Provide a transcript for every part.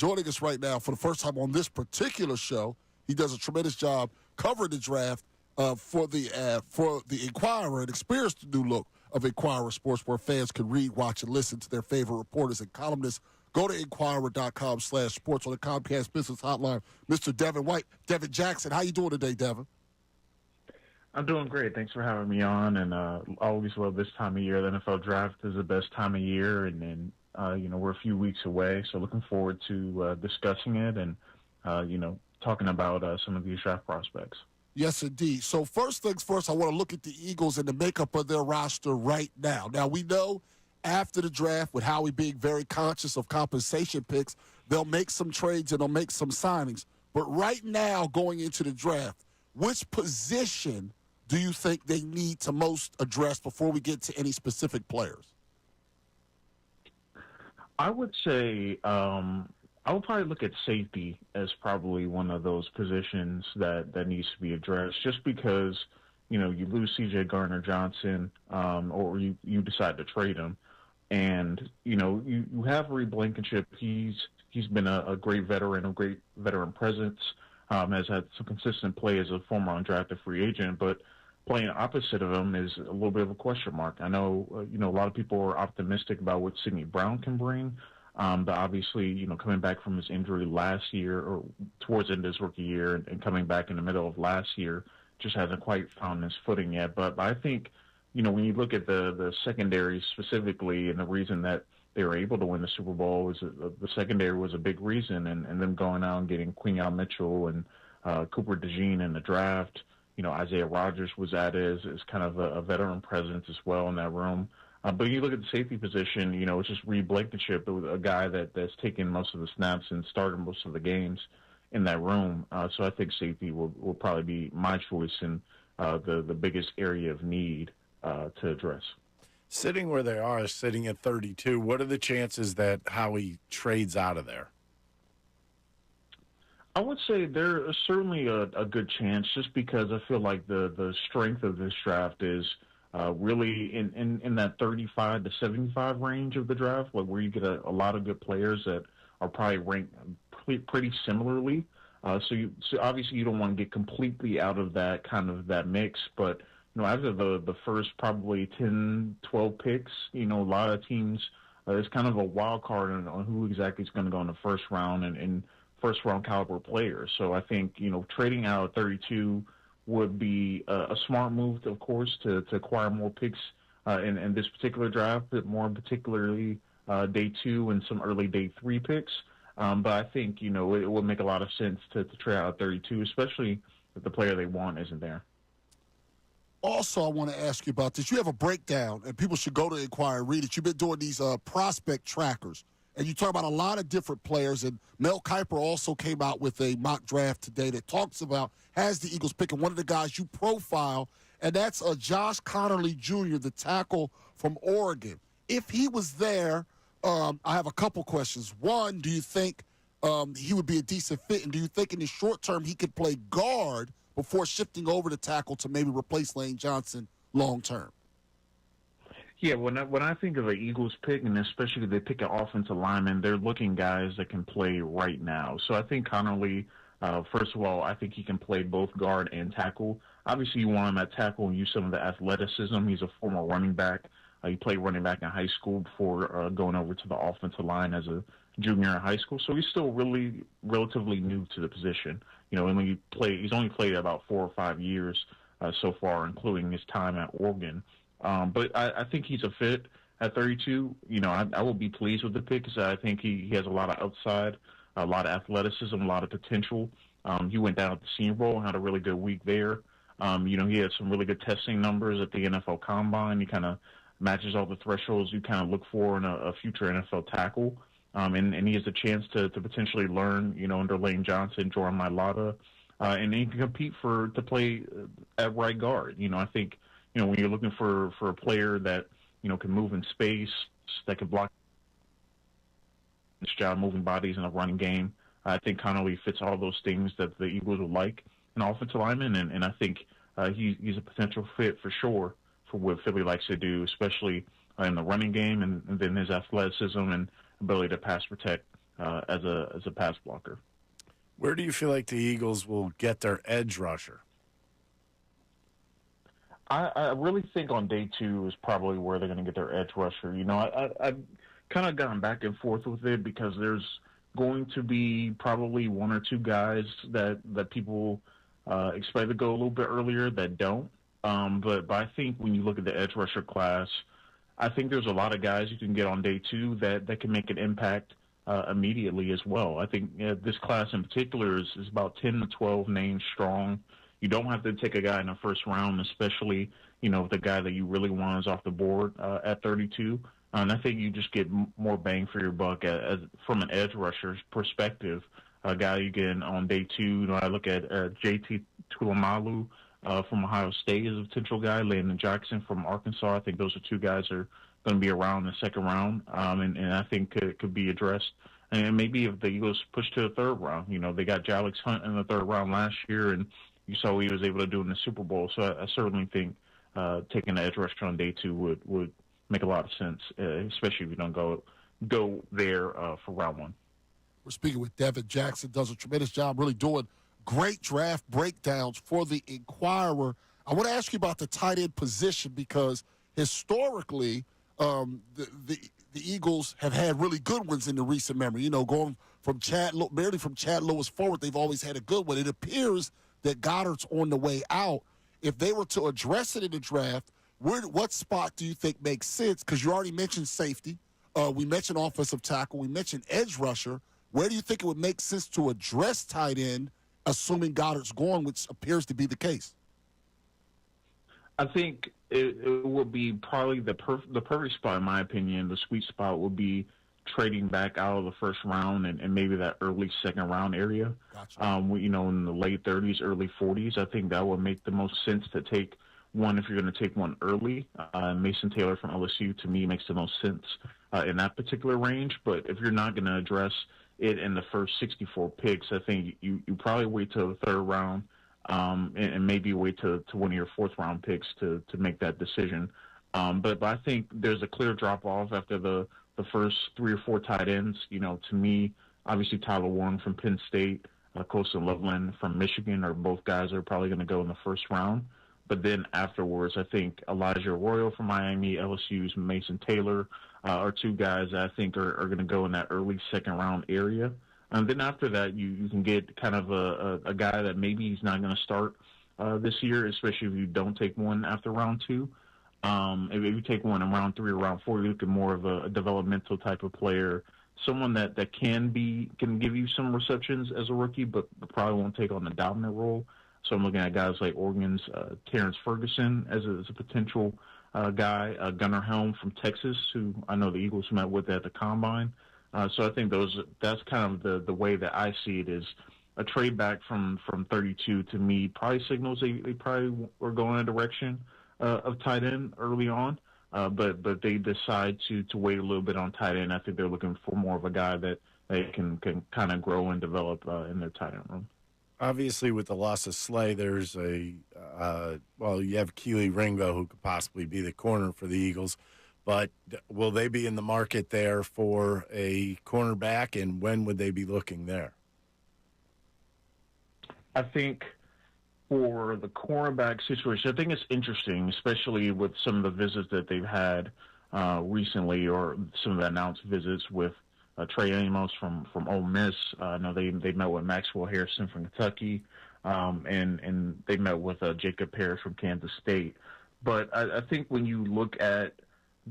joining us right now for the first time on this particular show. He does a tremendous job covering the draft for the Inquirer, and experience the new look of Inquirer Sports, where fans can read, watch, and listen to their favorite reporters and columnists. Go to Inquirer.com/sports on the Comcast Business Hotline. Mr. Devin White, Devin Jackson, how you doing today, Devin? I'm doing great. Thanks for having me on, and always love this time of year. The NFL draft is the best time of year, and we're a few weeks away, so looking forward to discussing it and, talking about some of these draft prospects. Yes, indeed. So first things first, I want to look at the Eagles and the makeup of their roster right now. Now, we know after the draft, with Howie being very conscious of compensation picks, they'll make some trades and they'll make some signings. But right now, going into the draft, which position do you think they need to most address before we get to any specific players? I would say I would probably look at safety as probably one of those positions that needs to be addressed, just because, you lose C.J. Gardner-Johnson or you decide to trade him. And, you have Reed Blankenship. He's been a great veteran, a great veteran presence, has had some consistent play as a former undrafted free agent, but playing opposite of him is a little bit of a question mark. I know, a lot of people are optimistic about what Sidney Brown can bring. But obviously, coming back from his injury last year or towards the end of his rookie year and coming back in the middle of last year, just hasn't quite found his footing yet. But I think, when you look at the secondary specifically, and the reason that they were able to win the Super Bowl is the secondary was a big reason, and them going out and getting Quinyon Mitchell and Cooper DeJean in the draft. Isaiah Rodgers was added as kind of a veteran presence as well in that room. But you look at the safety position, it's just Reed Blankenship, a guy that's taken most of the snaps and started most of the games in that room. So I think safety will probably be my choice and the biggest area of need to address. Sitting where they are, sitting at 32, what are the chances that Howie trades out of there? I would say there is certainly a good chance, just because I feel like the strength of this draft is really in that 35 to 75 range of the draft, where you get a lot of good players that are probably ranked pretty similarly. So obviously you don't want to get completely out of that that mix, but after the first probably 10, 12 picks, a lot of teams, there's kind of a wild card on who exactly is going to go in the first round and first round caliber players. So I think, trading out at 32 would be a smart move, of course, to acquire more picks in this particular draft, but more particularly day 2 and some early day 3 picks. But I think, it would make a lot of sense to trade out at 32, especially if the player they want isn't there. Also, I want to ask you about this. You have a breakdown, and people should go to Inquirer and read it. You've been doing these prospect trackers, and you talk about a lot of different players. And Mel Kiper also came out with a mock draft today that talks about, has the Eagles picking one of the guys you profile, and that's Josh Connerly Jr., the tackle from Oregon. If he was there, I have a couple questions. One, do you think he would be a decent fit, and do you think in the short term he could play guard before shifting over to tackle to maybe replace Lane Johnson long term? Yeah, when I think of an Eagles pick, and especially if they pick an offensive lineman, they're looking guys that can play right now. So I think Connerly, first of all, I think he can play both guard and tackle. Obviously, you want him at tackle and use some of the athleticism. He's a former running back. He played running back in high school before going over to the offensive line as a junior in high school. So he's still really relatively new to the position. And when he's only played about 4 or 5 years so far, including his time at Oregon. But I think he's a fit at 32. I will be pleased with the pick because I think he has a lot of upside, a lot of athleticism, a lot of potential. He went down at the Senior Bowl and had a really good week there. He had some really good testing numbers at the NFL Combine. He kind of matches all the thresholds you kind of look for in a future NFL tackle. And he has a chance to potentially learn, under Lane Johnson, Jordan Mailata, and he can compete to play at right guard. I think, when you're looking for a player that, can move in space, that can block this job, moving bodies in a running game, I think Connerly fits all those things that the Eagles would like an offensive lineman, and I think he's a potential fit for sure for what Philly likes to do, especially in the running game, and then his athleticism and ability to pass protect as a pass blocker. Where do you feel like the Eagles will get their edge rusher? I really think on day 2 is probably where they're going to get their edge rusher. I've kind of gone back and forth with it because there's going to be probably 1 or 2 guys that people expect to go a little bit earlier that don't. But I think when you look at the edge rusher class, I think there's a lot of guys you can get on day 2 that can make an impact immediately as well. I think this class in particular is about 10 to 12 names strong. You don't have to take a guy in the first round, especially, if the guy that you really want is off the board at 32. And I think you just get more bang for your buck from an edge rusher's perspective. A guy you get on day 2, I look at JT Tuimalu from Ohio State as a potential guy, Landon Jackson from Arkansas. I think those are 2 guys that are going to be around in the second round, and I think could be addressed. And maybe if the Eagles push to the third round, they got Jalix Hunt in the third round last year, and you saw what he was able to do in the Super Bowl. So I certainly think taking the edge rusher on day 2 would make a lot of sense, especially if you don't go there for round 1. We're speaking with Devin Jackson, does a tremendous job really doing great draft breakdowns for the Inquirer. I want to ask you about the tight end position because historically the Eagles have had really good ones in the recent memory. Going from barely from Chad Lewis forward, they've always had a good one. It appears that Goddard's on the way out. If they were to address it in the draft, what spot do you think makes sense? Because you already mentioned safety. We mentioned offensive tackle. We mentioned edge rusher. Where do you think it would make sense to address tight end, assuming Goddard's gone, which appears to be the case? I think it would be probably the perfect spot, in my opinion. The sweet spot would be trading back out of the first round and maybe that early second round area. Gotcha. In the late 30s, early 40s. I think that would make the most sense to take one if you're going to take one early. Mason Taylor from LSU, to me, makes the most sense in that particular range. But if you're not going to address it in the first 64 picks, I think you probably wait till the third round and maybe wait to one of your fourth round picks to make that decision. But I think there's a clear drop off after the first 3 or 4 tight ends. To me, obviously Tyler Warren from Penn State, Colston Loveland from Michigan are both guys that are probably going to go in the first round. But then afterwards, I think Elijah Arroyo from Miami, LSU's Mason Taylor are 2 guys that I think are going to go in that early second round area. And then after that, you can get kind of a guy that maybe he's not going to start this year, especially if you don't take one after round 2. If you take one in round 3 or round 4, you look at more of a developmental type of player, someone that can give you some receptions as a rookie, but probably won't take on the dominant role. So I'm looking at guys like Oregon's Terrence Ferguson as a potential guy, Gunnar Helm from Texas, who I know the Eagles met with at the Combine. So I think that's kind of the way that I see it is a trade back from 32 to me probably signals they probably were going in a direction of tight end early on. But they decide to wait a little bit on tight end. I think they're looking for more of a guy that they can kind of grow and develop in their tight end room. Obviously, with the loss of Slay, there's you have Keely Ringo, who could possibly be the corner for the Eagles. But will they be in the market there for a cornerback, and when would they be looking there? I think for the cornerback situation, I think it's interesting, especially with some of the visits that they've had recently or some of the announced visits with Trey Amos from Ole Miss. I know they met with Maxwell Harrison from Kentucky, and they met with Jacob Parrish from Kansas State. But I think when you look at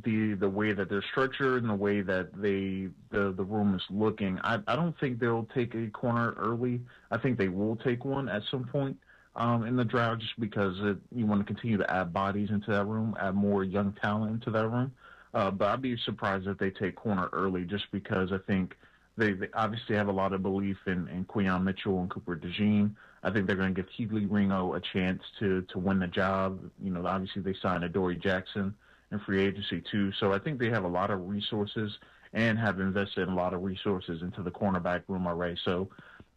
the way that they're structured and the way that the room is looking, I don't think they'll take a corner early. I think they will take one at some point in the draft, just because you want to continue to add bodies into that room, add more young talent into that room. But I'd be surprised if they take corner early, just because I think they obviously have a lot of belief in Quinyon Mitchell and Cooper DeJean. I think they're going to give Keely Ringo a chance to win the job. Obviously they signed Adoree Jackson in free agency too. So I think they have a lot of resources and have invested a lot of resources into the cornerback room already. So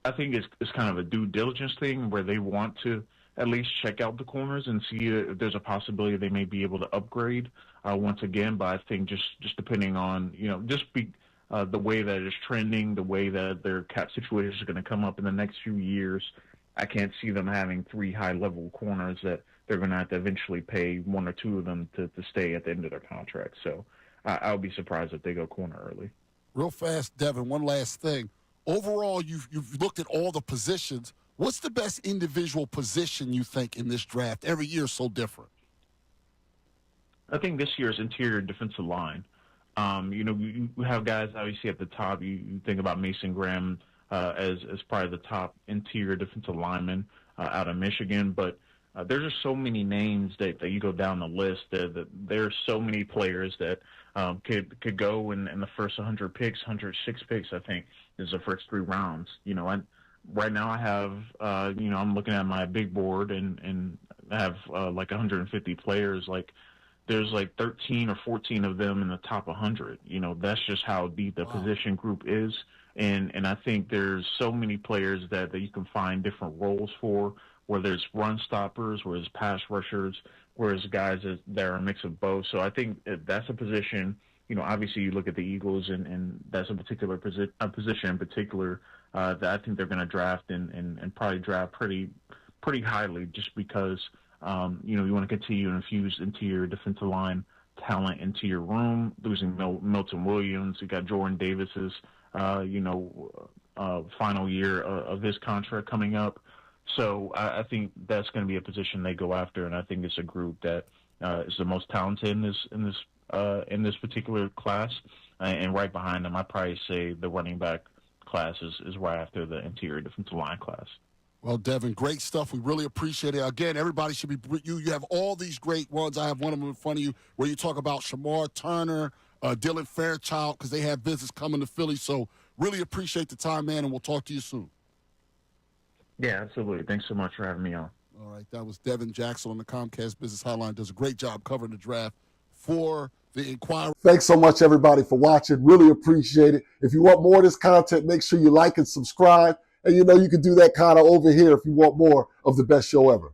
I think it's kind of a due diligence thing where they want to at least check out the corners and see if there's a possibility they may be able to upgrade once again. But I think just depending on, the way that it's trending, the way that their cap situations are going to come up in the next few years, I can't see them having 3 high-level corners that they're going to have to eventually pay 1 or 2 of them to stay at the end of their contract. So I'll be surprised if they go corner early. Real fast, Devin, one last thing. Overall, you've looked at all the positions. What's the best individual position you think in this draft? Every year is so different. I think this year's interior defensive line. You have guys obviously at the top. You think about Mason Graham as probably the top interior defensive lineman out of Michigan, but there's just so many names that you go down the list. That there's so many players that could go in the first 100 picks, 106 picks. I think is the first 3 rounds. Right now I have I'm looking at my big board and I have like 150 players. Like there's like 13 or 14 of them in the top 100. That's just how deep the position group is. And I think there's so many players that you can find different roles for, where there's run stoppers, where there's pass rushers, where there's guys that are a mix of both. So I think that's a position, obviously you look at the Eagles and that's a particular position in particular that I think they're going to draft and probably draft pretty highly just because, you want to continue to infuse interior defensive line talent into your room. Losing Milton Williams, you got Jordan Davis's, final year of his contract coming up. So I think that's going to be a position they go after, and I think it's a group that is the most talented in this particular class. And right behind them, I'd probably say the running back class is right after the interior defensive line class. Well, Devin, great stuff. We really appreciate it. Again, everybody should be you. You have all these great ones. I have one of them in front of you where you talk about Shamar Turner, Dylan Fairchild, because they have visits coming to Philly. So really appreciate the time, man, and we'll talk to you soon. Yeah, absolutely. Thanks so much for having me on. All right, that was Devin Jackson on the Comcast Business Hotline. Does a great job covering the draft for the Inquirer. Thanks so much, everybody, for watching. Really appreciate it. If you want more of this content, make sure you like and subscribe. And you can do that kind of over here if you want more of the best show ever.